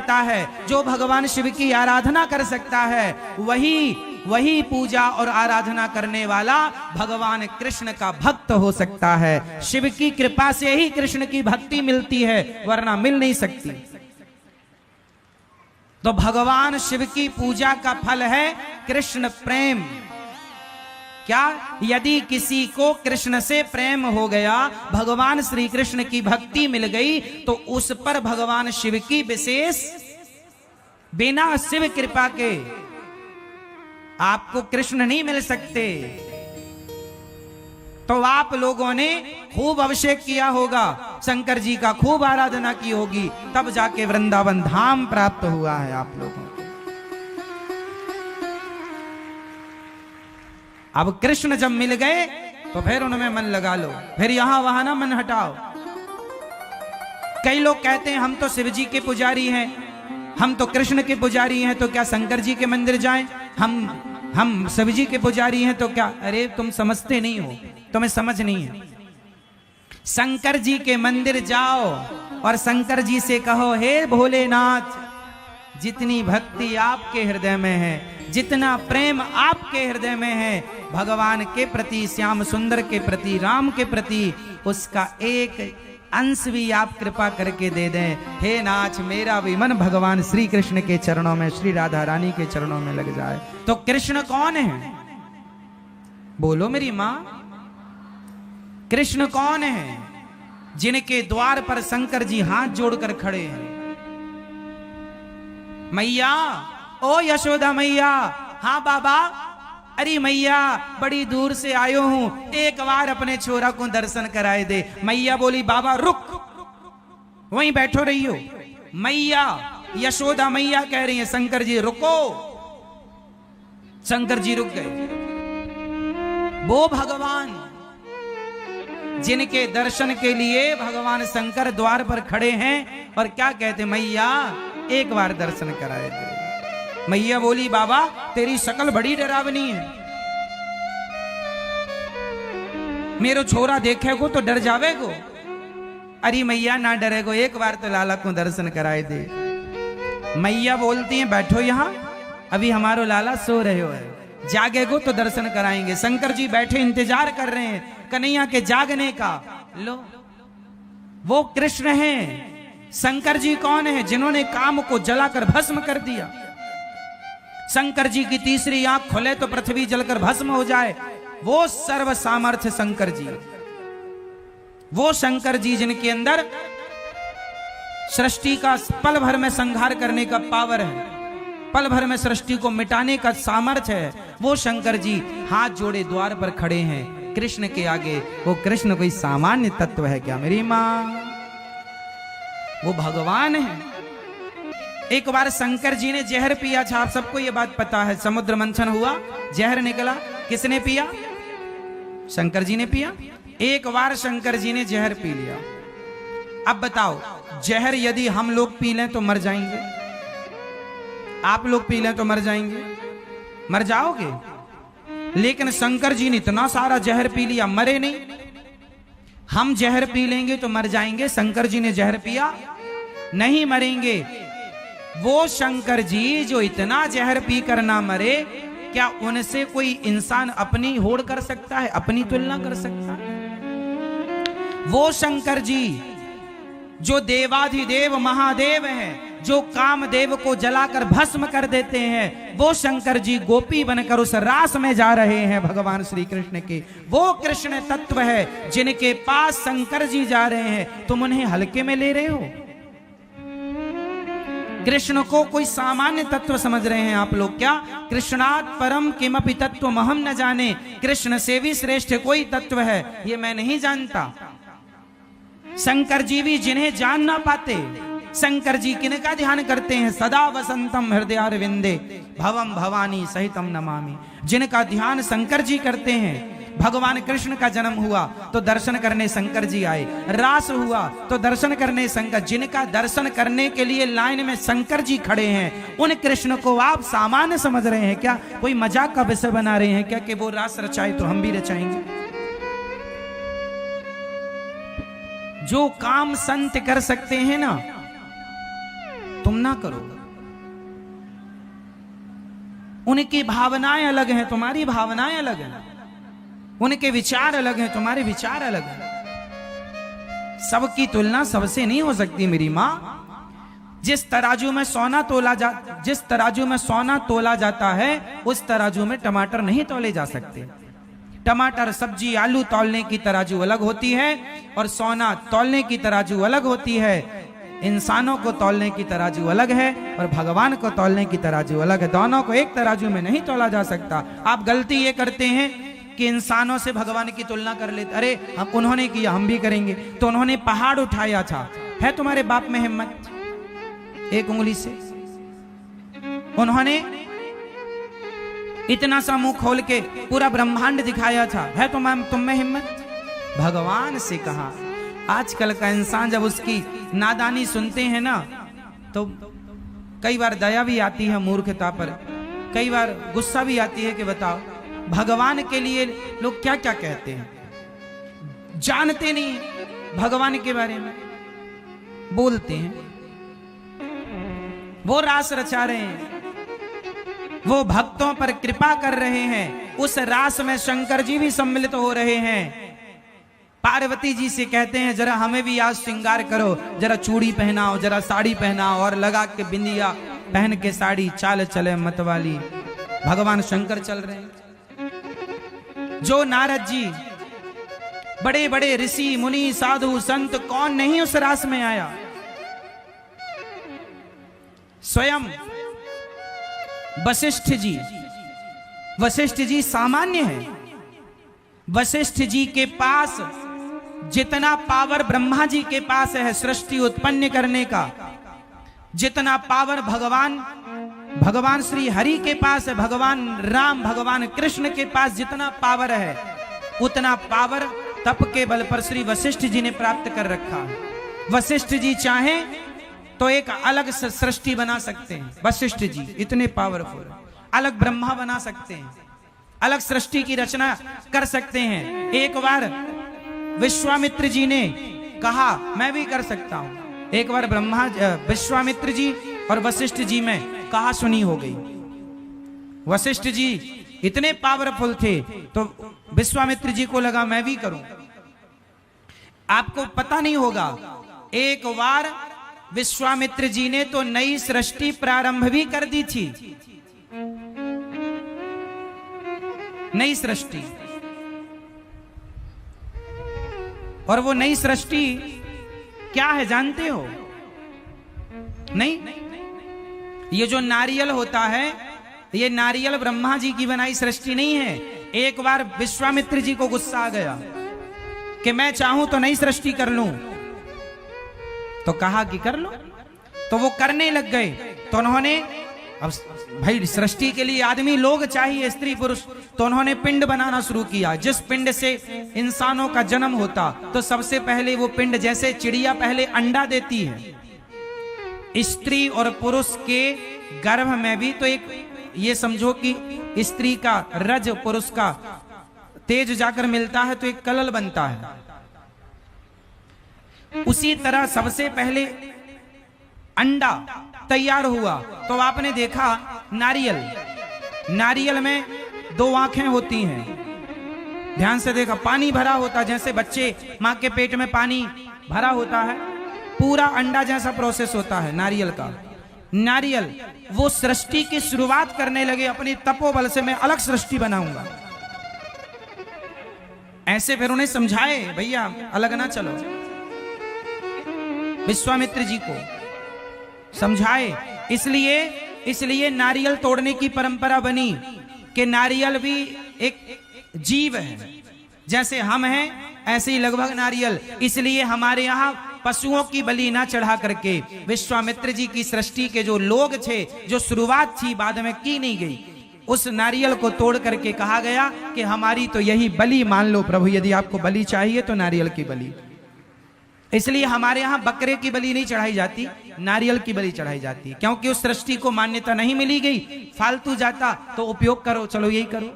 सकता है, जो भगवान शिव की आराधना कर सकता है, वही पूजा और आराधना करने वाला भगवान कृष्ण का भक्त हो सकता है। शिव की कृपा से ही कृष्ण की भक्ति मिलती है, वरना मिल नहीं सकती। तो भगवान शिव की पूजा का फल है कृष्ण प्रेम। क्या? यदि किसी को कृष्ण से प्रेम हो गया, भगवान श्री कृष्ण की भक्ति मिल गई, तो उस पर भगवान शिव की विशेष, बिना शिव कृपा के आपको कृष्ण नहीं मिल सकते। तो आप लोगों ने खूब अभिषेक किया होगा, शंकर जी का खूब आराधना की होगी, तब जाके वृंदावन धाम प्राप्त हुआ है आप लोगों को। अब कृष्ण जब मिल गए तो फिर उनमें मन लगा लो, फिर यहां वहां ना मन हटाओ। कई लोग कहते हैं हम तो शिव जी के पुजारी हैं, हम तो कृष्ण के पुजारी हैं, तो क्या शंकर जी के मंदिर जाएं? हम शिव जी के पुजारी हैं तो क्या? अरे तुम समझते नहीं हो, तुम्हें समझ नहीं है। शंकर जी के मंदिर जाओ और शंकर जी से कहो, हे भोलेनाथ, जितनी भक्ति आपके हृदय में है, जितना प्रेम आपके हृदय में है भगवान के प्रति, श्याम सुंदर के प्रति, राम के प्रति, उसका एक अंश भी आप कृपा करके दे दें। हे नाथ, मेरा भी मन भगवान श्री कृष्ण के चरणों में, श्री राधा रानी के चरणों में लग जाए। तो कृष्ण कौन है? बोलो मेरी मां, कृष्ण कौन है? जिनके द्वार पर शंकर जी हाथ जोड़कर खड़े हैं। मैया, ओ यशोदा मैया, हाँ बाबा, अरे मैया बड़ी दूर से आयो हूं, एक बार अपने छोरा को दर्शन कराए दे। मैया बोली, बाबा रुक, वहीं बैठो रही हो। मैया, यशोदा मैया कह रही है, शंकर जी रुको। शंकर जी रुक गए। वो भगवान जिनके दर्शन के लिए भगवान शंकर द्वार पर खड़े हैं और क्या कहते, मैया एक बार दर्शन कराए दे। मैया बोली, बाबा तेरी शकल बड़ी डरावनी है, मेरो छोरा देखेगो तो डर जावेगो। अरे मैया ना डरेगो, एक बार तो लाला को दर्शन कराए दे। मैया बोलती हैं, बैठो यहां, अभी हमारो लाला सो रहे हो है, जागेगो तो दर्शन कराएंगे। शंकर जी बैठे इंतजार कर रहे हैं कन्हैया के जागने का। लो, वो कृष्ण हैं। शंकर जी कौन है? जिन्होंने काम को जलाकर भस्म कर दिया। शंकर जी की तीसरी आंख खुले तो पृथ्वी जलकर भस्म हो जाए, वो सर्व सामर्थ्य शंकर जी। वो शंकर जी जिनके अंदर सृष्टि का पल भर में संहार करने का पावर है, पल भर में सृष्टि को मिटाने का सामर्थ्य है, वो शंकर जी हाथ जोड़े द्वार पर खड़े हैं कृष्ण के आगे। वो कृष्ण कोई सामान्य तत्व है क्या मेरी मां? वो भगवान है। एक बार शंकर जी ने जहर पिया था, आप सबको ये बात पता है। समुद्र मंथन हुआ, जहर निकला, किसने पिया? शंकर जी ने पिया। एक बार शंकर जी ने जहर पी लिया। अब बताओ, जहर यदि हम लोग पी लें तो मर जाएंगे? आप लोग पी लें तो मर जाएंगे? मर जाओगे। लेकिन शंकर जी ने इतना सारा जहर पी लिया, मरे नहीं। हम जहर पी लेंगे तो मर जाएंगे, शंकर जी ने जहर पिया, नहीं मरेंगे। वो शंकर जी जो इतना जहर पी कर ना मरे, क्या उनसे कोई इंसान अपनी होड़ कर सकता है, अपनी तुलना कर सकता है? वो शंकर जी जो देवाधिदेव महादेव हैं, जो कामदेव को जलाकर भस्म कर देते हैं, वो शंकर जी गोपी बनकर उस रास में जा रहे हैं भगवान श्री कृष्ण के। वो कृष्ण तत्व है जिनके पास शंकर जी जा रहे हैं, तुम उन्हें हल्के में ले रहे हो। कृष्ण को कोई सामान्य तत्व समझ रहे हैं आप लोग क्या? कृष्णात् परम किमपि तत्व महम न जाने, कृष्ण से भी श्रेष्ठ कोई तत्व है ये मैं नहीं जानता। शंकर जी भी जिन्हें जान ना पाते, शंकर जी किनका ध्यान करते हैं? सदा वसंतम हृदयारविंदे भवम भवानी सहितम नमामि। जिनका ध्यान शंकर जी करते हैं। भगवान कृष्ण का जन्म हुआ तो दर्शन करने शंकर जी आए, रास हुआ तो दर्शन करने शंकर, जिनका दर्शन करने के लिए लाइन में शंकर जी खड़े हैं, उन कृष्ण को आप सामान्य समझ रहे हैं क्या? कोई मजाक का विषय बना रहे हैं क्या कि वो रास रचाए तो हम भी रचाएंगे? जो काम संत कर सकते हैं ना, तुम ना करो। उनकी भावनाएं अलग हैं, तुम्हारी भावनाएं अलग हैं। उनके विचार अलग हैं, तुम्हारे विचार अलग हैं। सबकी तुलना सबसे नहीं हो सकती मेरी मां। जिस तराजू में सोना तोला जाता है, उस तराजू में टमाटर नहीं तोले जा सकते। टमाटर, सब्जी, आलू तौलने की तराजू अलग होती है और सोना तौलने की तराजू अलग होती है। इंसानों को तौलने की तराजू अलग है और भगवान को तौलने की तराजू अलग है। दोनों को एक तराजू में नहीं तौला जा सकता। आप गलती ये करते हैं कि इंसानों से भगवान की तुलना कर लेते। अरे हम, उन्होंने किया हम भी करेंगे। तो उन्होंने पहाड़ उठाया था, है तुम्हारे बाप में हिम्मत एक उंगली से? उन्होंने इतना सा मुंह खोल के पूरा ब्रह्मांड दिखाया था, है तुम में हिम्मत? भगवान से कहा। आजकल का इंसान जब उसकी नादानी सुनते हैं ना, तो कई बार दया भी आती है मूर्खता पर, कई बार गुस्सा भी आती है कि बताओ भगवान के लिए लोग क्या क्या कहते हैं, जानते नहीं भगवान के बारे में, बोलते हैं। वो रास रचा रहे हैं, वो भक्तों पर कृपा कर रहे हैं। उस रास में शंकर जी भी सम्मिलित हो रहे हैं। पार्वती जी से कहते हैं जरा हमें भी आज श्रृंगार करो, जरा चूड़ी पहनाओ, जरा साड़ी पहनाओ, और लगा के बिंदिया पहन के साड़ी, चाल चले मतवाली। भगवान शंकर चल रहे हैं। जो नारद जी, बड़े बड़े ऋषि मुनि साधु संत, कौन नहीं उस रास में आया? स्वयं वशिष्ठ जी सामान्य है। वशिष्ठ जी के पास जितना पावर ब्रह्मा जी के पास है सृष्टि उत्पन्न करने का, जितना पावर भगवान श्री हरि के पास है, भगवान राम, भगवान कृष्ण के पास जितना पावर है, उतना पावर तप के बल पर श्री वशिष्ठ जी ने प्राप्त कर रखा है। वशिष्ठ जी चाहें तो एक अलग सृष्टि बना सकते हैं। वशिष्ठ जी इतने पावरफुल, अलग ब्रह्मा बना सकते हैं, अलग सृष्टि की रचना कर सकते हैं। एक बार विश्वामित्र जी ने कहा मैं भी कर सकता हूं। एक बार विश्वामित्र जी और वशिष्ठ जी में कहा सुनी हो गई। वशिष्ठ जी इतने पावरफुल थे तो विश्वामित्र जी को लगा मैं भी करूं। आपको पता नहीं होगा, एक बार विश्वामित्र जी ने तो नई सृष्टि प्रारंभ भी कर दी थी। नई सृष्टि, और वो नई सृष्टि क्या है जानते हो? नहीं, ये जो नारियल होता है, ये नारियल ब्रह्मा जी की बनाई सृष्टि नहीं है। एक बार विश्वामित्र जी को गुस्सा आ गया कि मैं चाहूं तो नई सृष्टि कर लूं, तो कहा कि कर लो। तो वो करने लग गए। तो उन्होंने, अब भाई सृष्टि के लिए आदमी लोग चाहिए, स्त्री पुरुष, तो उन्होंने पिंड बनाना शुरू किया। जिस पिंड से इंसानों का जन्म होता, तो सबसे पहले वो पिंड, जैसे चिड़िया पहले अंडा देती है, स्त्री और पुरुष के गर्भ में भी तो एक, ये समझो कि स्त्री का रज, पुरुष का तेज जाकर मिलता है तो एक कलल बनता है। उसी तरह सबसे पहले अंडा तैयार हुआ। तो आपने देखा नारियल में दो आंखें होती हैं, ध्यान से देखा, पानी भरा होता, जैसे बच्चे मां के पेट में पानी भरा होता है, पूरा अंडा जैसा प्रोसेस होता है नारियल का। नारियल वो सृष्टि की शुरुआत करने लगे, अपनी तपोबल से मैं अलग सृष्टि बनाऊंगा। ऐसे फिर उन्हें समझाए भैया अलग ना चलो, विश्वामित्र जी को समझाए। इसलिए नारियल तोड़ने की परंपरा बनी कि नारियल भी एक जीव है, जैसे हम हैं ऐसे ही लगभग नारियल। इसलिए हमारे यहाँ पशुओं की बलि ना चढ़ा करके विश्वामित्र जी की सृष्टि के जो लोग थे, जो शुरुआत थी बाद में की नहीं गई, उस नारियल को तोड़ करके कहा गया कि हमारी तो यही बलि मान लो प्रभु, यदि आपको बलि चाहिए तो नारियल की बलि। इसलिए हमारे यहाँ बकरे की बलि नहीं चढ़ाई जाती, नारियल की बलि चढ़ाई जाती है, क्योंकि उस सृष्टि को मान्यता नहीं मिली गई। फालतू जाता तो उपयोग करो, चलो यही करो।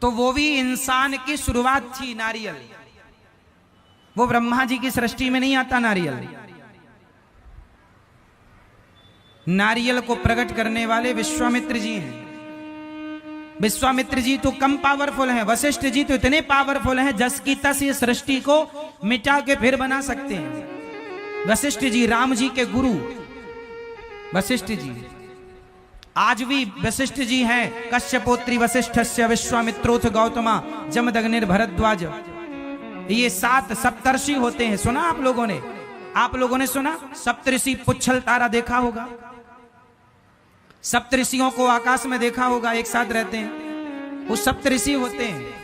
तो वो भी इंसान की शुरुआत थी नारियल, वो ब्रह्मा जी की सृष्टि में नहीं आता नारियल। नारियल को प्रकट करने वाले विश्वामित्र जी हैं। विश्वामित्र जी तो कम पावरफुल हैं, वशिष्ठ जी तो इतने पावरफुल हैं जस की तस ये सृष्टि को मिटा के फिर बना सकते हैं। वशिष्ठ जी राम जी के गुरु वशिष्ठ जी, आज भी वशिष्ठ जी हैं। कश्यपोत्री वशिष्ठस्य विश्वामित्रोथ गौतमा जमदग्निर भरद्वाज, ये 7 सप्तर्षि होते हैं। सुना आप लोगों ने सुना? सप्तऋषि पुच्छल तारा देखा होगा, सप्तऋषियों को आकाश में देखा होगा, एक साथ रहते हैं, वो सप्तऋषि होते हैं।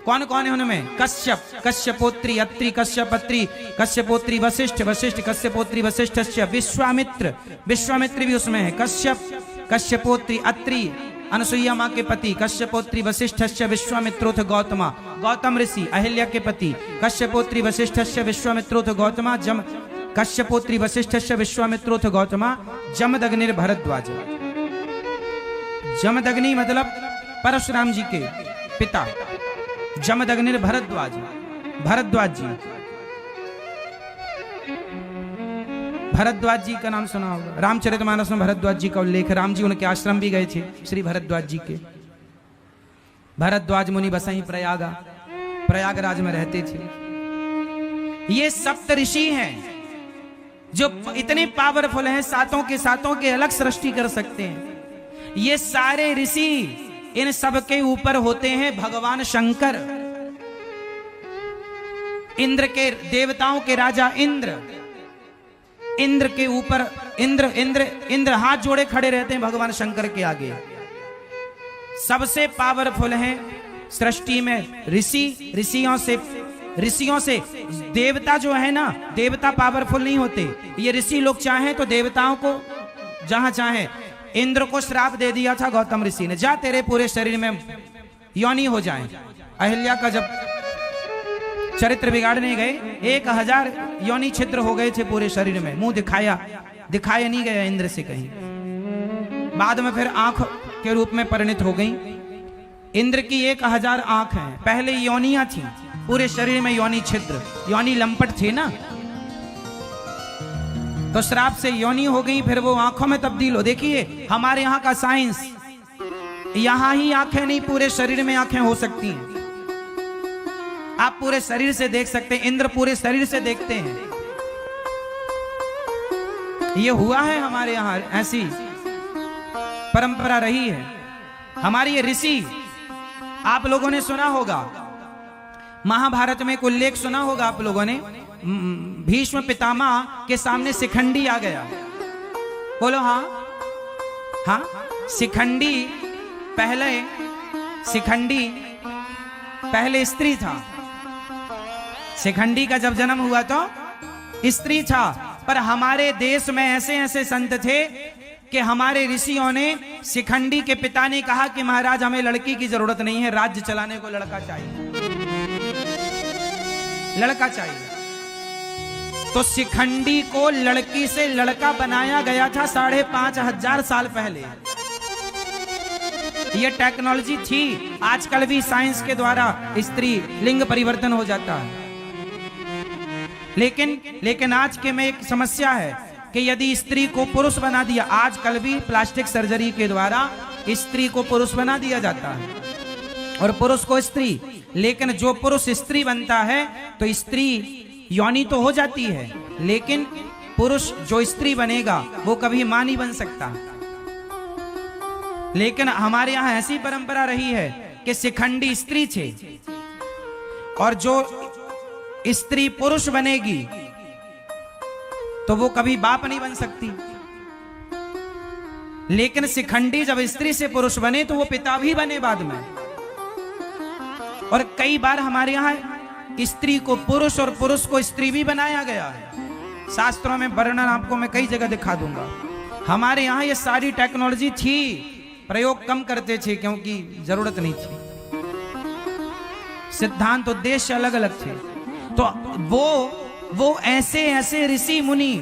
कौन कौन है उनमें? कश्यप, कश्यपोत्री अत्रि, कश्यपत्री, कश्यपोत्री वशिष्ठ, वशिष्ठ कश्यपोत्री वशिष्ठस्य, विश्वामित्र, विश्वामित्र भी उसमें है। कश्यप, कश्यपोत्री अत्रि अनसुईया माँ के पति, कश्यपोत्री वशिष्ठस्य विश्वामित्रोथ गौतमा, गौतम ऋषि अहिल्या के पति, कश्यपोत्री वशिष्ठस्य विश्वामित्रोथ गौतमा जम, कश्यपोत्री वशिष्ठस्य विश्वामित्रोथ गौतमा जमदग्निर भरद्वाज। जमदग्नि मतलब परशुराम जी के पिता, जमदग्निर भरद्वाज, भरद्वाज जी। भरद्वाज जी का नाम सुना होगा, रामचरितमानस में भरद्वाज जी का उल्लेख है। राम जी उनके आश्रम भी गए थे, श्री भरद्वाज जी के। भरद्वाज मुनि बसई प्रयागराज में रहते थे। ये सप्त ऋषि हैं जो इतने पावरफुल हैं, सातों के अलग सृष्टि कर सकते हैं। ये सारे ऋषि, इन सब के ऊपर होते हैं भगवान शंकर, इंद्र के, देवताओं के राजा इंद्र। इंद्र के ऊपर इंद्र हाथ जोड़े खड़े रहते हैं भगवान शंकर के आगे। सबसे पावरफुल हैं सृष्टि में ऋषि। ऋषियों से देवता जो है ना, देवता पावरफुल नहीं होते। ये ऋषि लोग चाहें तो देवताओं को जहां चाहे, इंद्र को श्राप दे दिया था गौतम ऋषि ने, जा तेरे पूरे शरीर में योनि हो जाए। अहिल्या का जब चरित्र बिगाड़ने गए, 1000 योनि छिद्र हो गए थे पूरे शरीर में, मुंह दिखाया नहीं गया इंद्र से कहीं। बाद में फिर आंख के रूप में परिणित हो गई। इंद्र की 1000 आंख हैं, पहले योनियां थी पूरे शरीर में, योनि छिद्र, योनि लंपट थे ना, तो श्राप से योनि हो गई, फिर वो आंखों में तब्दील हो। देखिए हमारे यहाँ का साइंस, यहां ही आंखें नहीं, पूरे शरीर में आंखें हो सकती हैं। आप पूरे शरीर से देख सकते हैं, इंद्र पूरे शरीर से देखते हैं। ये हुआ है हमारे यहाँ, ऐसी परंपरा रही है हमारी। ये ऋषि, आप लोगों ने सुना होगा, महाभारत में एक उल्लेख सुना होगा आप लोगों ने, भीष्म पितामह के सामने शिखंडी आ गया। बोलो हाँ हाँ। शिखंडी पहले स्त्री था। शिखंडी का जब जन्म हुआ तो स्त्री था, पर हमारे देश में ऐसे संत थे कि हमारे ऋषियों ने, शिखंडी के पिता ने कहा कि महाराज हमें लड़की की जरूरत नहीं है, राज्य चलाने को लड़का चाहिए, लड़का चाहिए। तो शिखंडी को लड़की से लड़का बनाया गया था 5500 साल पहले। यह टेक्नोलॉजी थी। आजकल भी साइंस के द्वारा स्त्री लिंग परिवर्तन हो जाता है, लेकिन आज के में एक समस्या है कि यदि स्त्री को पुरुष बना दिया, आजकल भी प्लास्टिक सर्जरी के द्वारा स्त्री को पुरुष बना दिया जाता है और पुरुष को स्त्री, लेकिन जो पुरुष स्त्री बनता है तो स्त्री योनि तो हो जाती है, लेकिन पुरुष जो स्त्री बनेगा वो कभी मां नहीं बन सकता। लेकिन हमारे यहां ऐसी परंपरा रही है कि शिखंडी स्त्री थे और जो स्त्री पुरुष बनेगी तो वो कभी बाप नहीं बन सकती। लेकिन शिखंडी जब स्त्री से पुरुष बने तो वो पिता भी बने बाद में। और कई बार हमारे यहां स्त्री को पुरुष और पुरुष को स्त्री भी बनाया गया है। शास्त्रों में वर्णन आपको मैं कई जगह दिखा दूंगा। हमारे यहाँ ये सारी टेक्नोलॉजी थी, प्रयोग कम करते थे क्योंकि जरूरत नहीं थी, सिद्धांत उद्देश्य अलग अलग थे। तो वो ऐसे ऋषि मुनि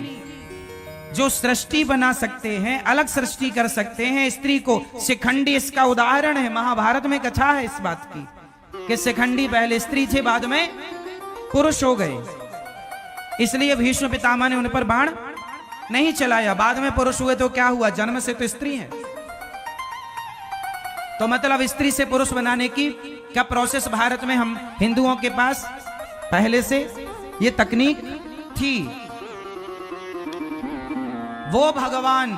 जो सृष्टि बना सकते हैं, अलग सृष्टि कर सकते हैं स्त्री को। शिखंडी इसका उदाहरण है। महाभारत में कथा है इस बात की कि शिखंडी पहले स्त्री थे, बाद में पुरुष हो गए। इसलिए भीष्म पितामह ने उन पर बाण नहीं चलाया, बाद में पुरुष हुए तो क्या हुआ, जन्म से तो स्त्री है। तो मतलब स्त्री से पुरुष बनाने की क्या प्रोसेस भारत में हम हिंदुओं के पास पहले से ये तकनीक थी। वो भगवान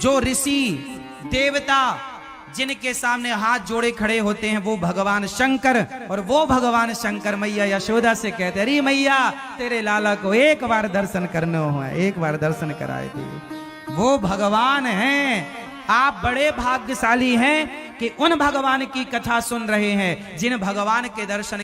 जो ऋषि देवता जिनके सामने हाथ जोड़े खड़े होते हैं, वो भगवान शंकर, और वो भगवान शंकर मैया यशोदा से कहते, अरे मैया तेरे लाला को एक बार दर्शन करना हो, एक बार दर्शन कराए दे। वो भगवान हैं। आप बड़े भाग्यशाली हैं कि उन भगवान की कथा सुन रहे हैं जिन भगवान के दर्शन